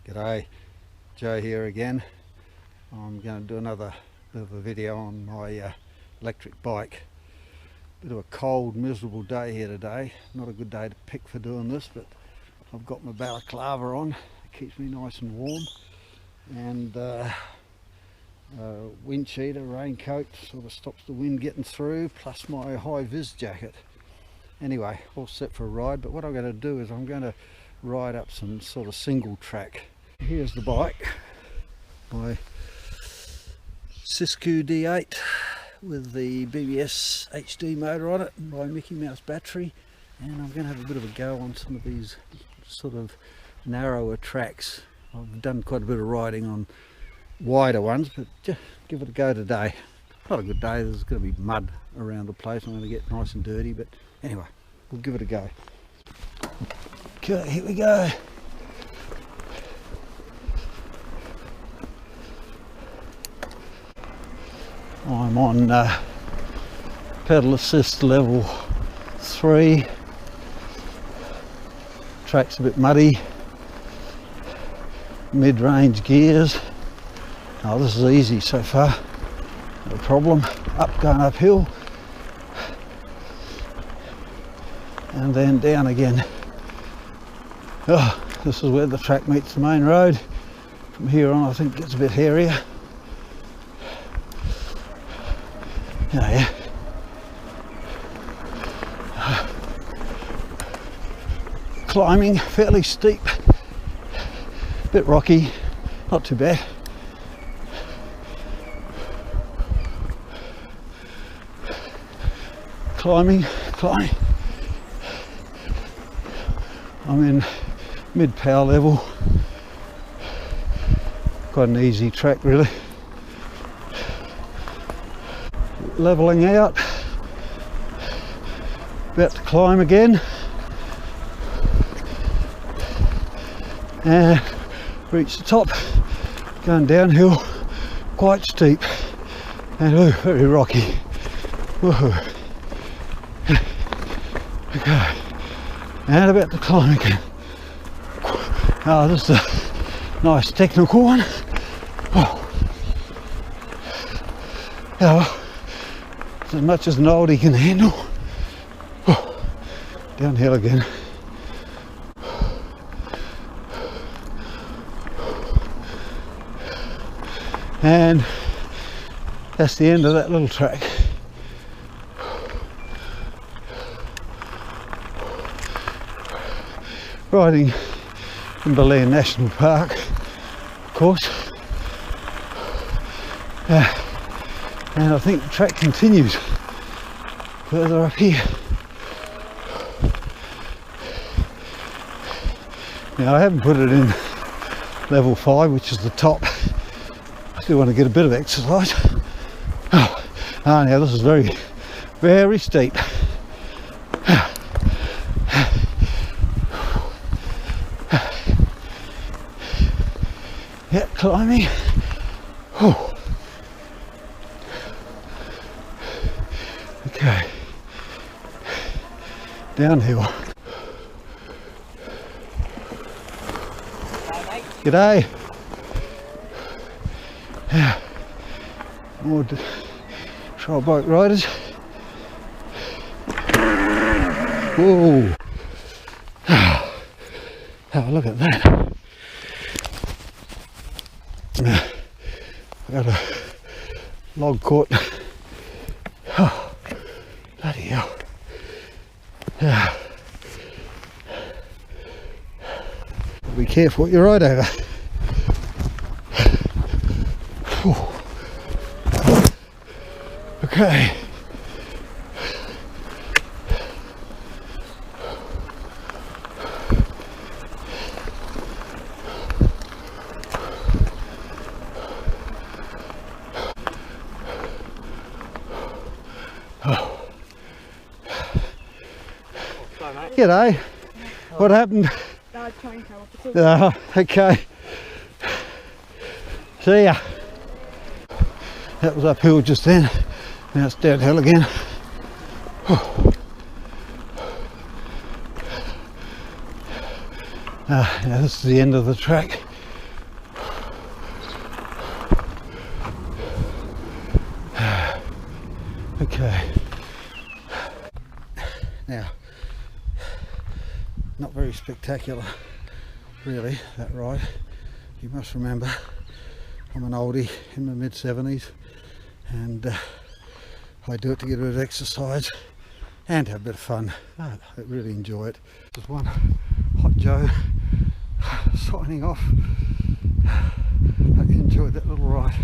G'day, Joe here again. I'm going to do another bit of a video on my electric bike. Bit of a cold, miserable day here today. Not a good day to pick for doing this, but I've got my balaclava on. It keeps me nice and warm, and wind cheater, raincoat, sort of stops the wind getting through, plus my high vis jacket. Anyway, all set for a ride, but what I'm going to do is I'm going to ride up some sort of single track. Here's the bike, my Siskiu D8 with the BBSHD motor on it, my Mickey Mouse battery, and I'm going to have a bit of a go on some of these sort of narrower tracks. I've done quite a bit of riding on wider ones, but just give it a go today. Not a good day, there's going to be mud around the place. I'm going to get nice and dirty, but anyway, we'll give it a go. Okay, here we go. I'm on pedal assist level 3. Track's a bit muddy. Mid-range gears. Oh, this is easy so far. No problem. Going uphill. And then down again. Oh, this is where the track meets the main road. From here on I think it gets a bit hairier. Oh, yeah. Climbing, fairly steep, bit rocky, not too bad. Climbing. I'm in mid power level. Quite an easy track really. Leveling out, about to climb again, and reach the top, going downhill, quite steep and very rocky. Woohoo. Okay, and about to climb again. Oh, this is a nice technical one. Oh. Oh. As much as an oldie can handle. Oh, downhill again. And that's the end of that little track. Riding in Belair National Park, of course. And I think the track continues further up here. Now I haven't put it in level 5, which is the top. I still want to get a bit of exercise. Now this is very, very steep. Yeah, climbing. Oh. Okay, downhill. G'day. Yeah. More trail bike riders. Whoa. Oh, look at that. I got a log caught. Oh, bloody hell. Yeah. Be careful what you ride over. Okay. G'day. What happened? Train came off the cliff. Okay. See ya. That was uphill just then. Now it's downhill again. Now this is the end of the track. Okay. Now, not very spectacular, really, that ride. You must remember, I'm an oldie in my mid-70s, and I do it to get a bit of exercise and have a bit of fun. I really enjoy it. There's one Hot Joe signing off. Hope you enjoyed that little ride.